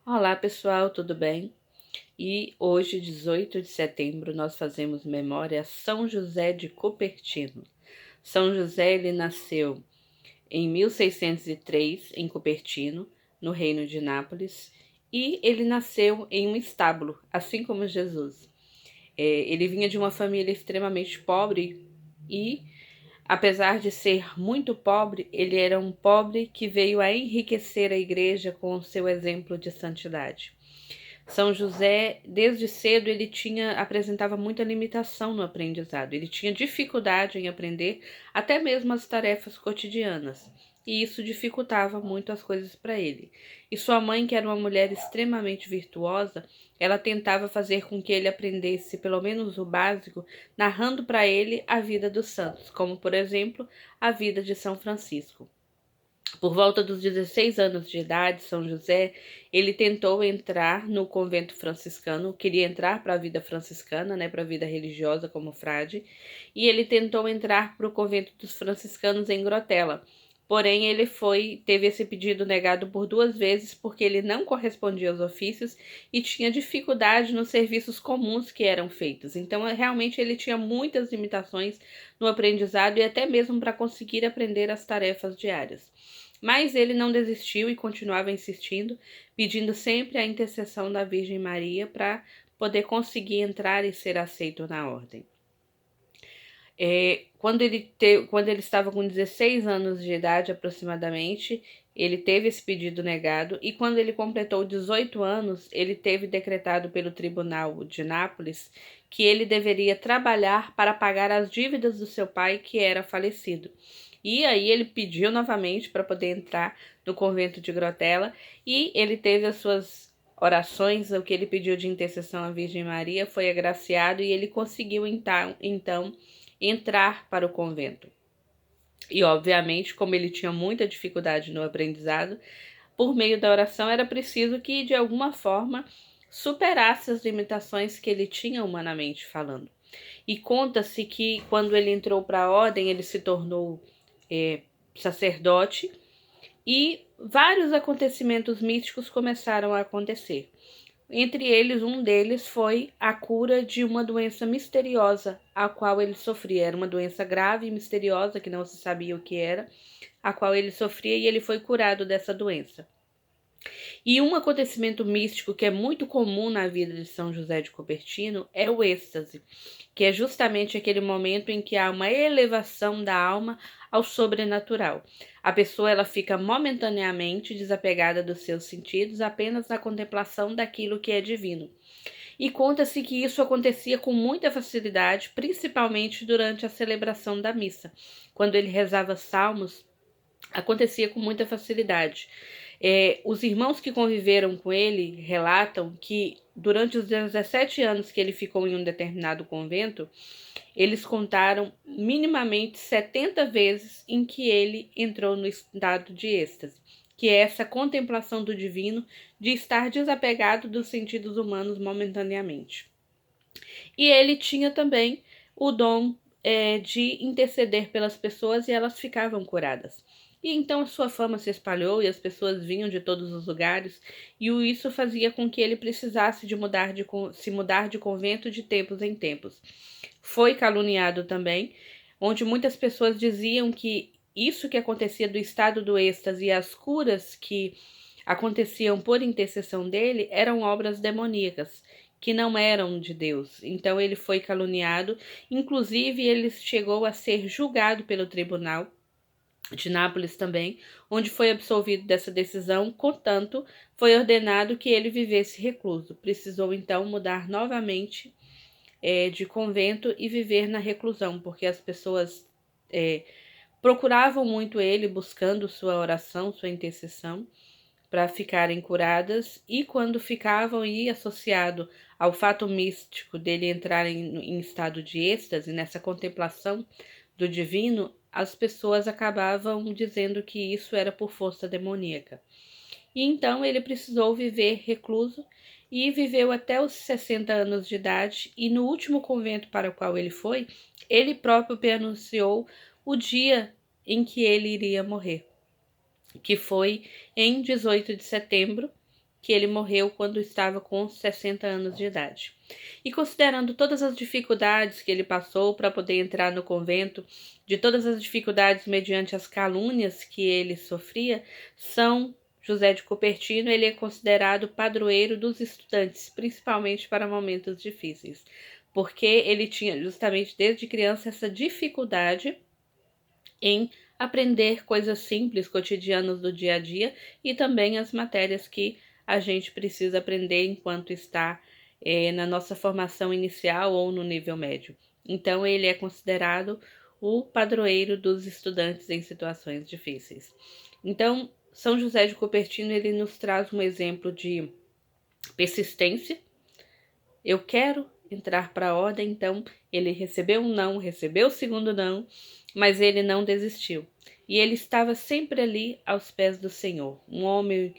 Olá pessoal, tudo bem? E hoje, 18 de setembro, nós fazemos memória a São José de Cupertino. São José ele nasceu em 1603 em Cupertino, no Reino de Nápoles, e ele nasceu em um estábulo, assim como Jesus. Ele vinha de uma família extremamente pobre e, apesar de ser muito pobre, ele era um pobre que veio a enriquecer a igreja com o seu exemplo de santidade. São José, desde cedo, apresentava muita limitação no aprendizado. Ele tinha dificuldade em aprender até mesmo as tarefas cotidianas. E isso dificultava muito as coisas para ele. E sua mãe, que era uma mulher extremamente virtuosa, ela tentava fazer com que ele aprendesse pelo menos o básico, narrando para ele a vida dos santos, como por exemplo, a vida de São Francisco. Por volta dos 16 anos de idade, São José, ele tentou entrar no convento franciscano, queria entrar para a vida franciscana, né, para a vida religiosa como frade, e ele tentou entrar para o convento dos franciscanos em Grotela. Porém, teve esse pedido negado por 2 vezes porque ele não correspondia aos ofícios e tinha dificuldade nos serviços comuns que eram feitos. Então, realmente ele tinha muitas limitações no aprendizado e até mesmo para conseguir aprender as tarefas diárias. Mas ele não desistiu e continuava insistindo, pedindo sempre a intercessão da Virgem Maria para poder conseguir entrar e ser aceito na ordem. Quando ele estava com 16 anos de idade aproximadamente, ele teve esse pedido negado e quando ele completou 18 anos, ele teve decretado pelo Tribunal de Nápoles que ele deveria trabalhar para pagar as dívidas do seu pai que era falecido. E aí ele pediu novamente para poder entrar no convento de Grotela e ele teve as suas orações, o que ele pediu de intercessão à Virgem Maria foi agraciado e ele conseguiu então entrar para o convento. E obviamente, como ele tinha muita dificuldade no aprendizado, por meio da oração era preciso que de alguma forma superasse as limitações que ele tinha humanamente falando. E conta-se que quando ele entrou para a ordem, ele se tornou sacerdote e vários acontecimentos místicos começaram a acontecer. Entre eles, um deles foi a cura de uma doença misteriosa a qual ele sofria. Era uma doença grave e misteriosa que não se sabia o que era, a qual ele sofria e ele foi curado dessa doença. E um acontecimento místico que é muito comum na vida de São José de Cupertino é o êxtase, que é justamente aquele momento em que há uma elevação da alma ao sobrenatural. A pessoa ela fica momentaneamente desapegada dos seus sentidos apenas na contemplação daquilo que é divino. E conta-se que isso acontecia com muita facilidade, principalmente durante a celebração da missa. Quando ele rezava salmos, acontecia com muita facilidade. Os irmãos que conviveram com ele relatam que durante os 17 anos que ele ficou em um determinado convento, eles contaram minimamente 70 vezes em que ele entrou no estado de êxtase, que é essa contemplação do divino, de estar desapegado dos sentidos humanos momentaneamente. E ele tinha também o dom de interceder pelas pessoas e elas ficavam curadas. E então a sua fama se espalhou e as pessoas vinham de todos os lugares, e isso fazia com que ele precisasse se mudar de convento de tempos em tempos. Foi caluniado também, onde muitas pessoas diziam que isso que acontecia do estado do êxtase e as curas que aconteciam por intercessão dele eram obras demoníacas, que não eram de Deus. Então ele foi caluniado, inclusive ele chegou a ser julgado pelo tribunal de Nápoles também, onde foi absolvido dessa decisão, contanto foi ordenado que ele vivesse recluso. Precisou então mudar novamente de convento e viver na reclusão, porque as pessoas procuravam muito ele, buscando sua oração, sua intercessão, para ficarem curadas, e quando ficavam e associado ao fato místico dele entrar em estado de êxtase, nessa contemplação do divino, as pessoas acabavam dizendo que isso era por força demoníaca. E então ele precisou viver recluso e viveu até os 60 anos de idade, e no último convento para o qual ele foi, ele próprio pronunciou o dia em que ele iria morrer, que foi em 18 de setembro que ele morreu quando estava com 60 anos de idade. E considerando todas as dificuldades que ele passou para poder entrar no convento, de todas as dificuldades mediante as calúnias que ele sofria, São José de Cupertino ele é considerado padroeiro dos estudantes, principalmente para momentos difíceis, porque ele tinha justamente desde criança essa dificuldade em aprender coisas simples, cotidianas do dia a dia e também as matérias que a gente precisa aprender enquanto está na nossa formação inicial ou no nível médio. Então, ele é considerado o padroeiro dos estudantes em situações difíceis. Então, São José de Cupertino ele nos traz um exemplo de persistência. Eu quero entrar para a ordem, então ele recebeu um não, recebeu o segundo não, mas ele não desistiu. E ele estava sempre ali aos pés do Senhor. Um homem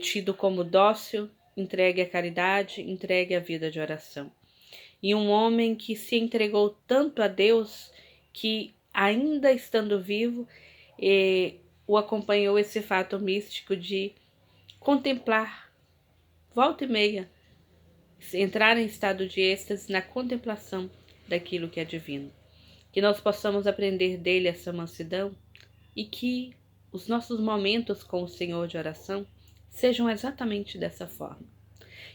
tido como dócil, entregue à caridade, entregue à vida de oração. E um homem que se entregou tanto a Deus que, ainda estando vivo, o acompanhou esse fato místico de contemplar, volta e meia, entrar em estado de êxtase na contemplação daquilo que é divino. Que nós possamos aprender dele essa mansidão e que os nossos momentos com o Senhor de oração sejam exatamente dessa forma.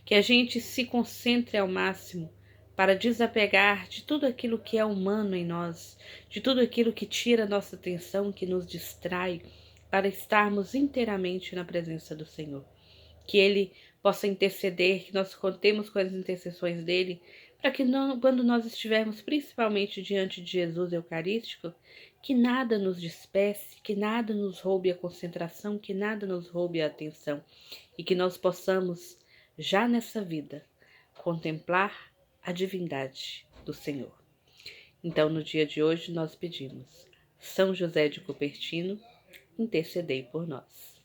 Que a gente se concentre ao máximo para desapegar de tudo aquilo que é humano em nós, de tudo aquilo que tira nossa atenção, que nos distrai, para estarmos inteiramente na presença do Senhor. Que Ele possa interceder, que nós contemos com as intercessões dele, para que quando nós estivermos principalmente diante de Jesus Eucarístico, que nada nos despece, que nada nos roube a concentração, que nada nos roube a atenção, e que nós possamos, já nessa vida, contemplar a divindade do Senhor. Então, no dia de hoje, nós pedimos: São José de Cupertino, intercedei por nós.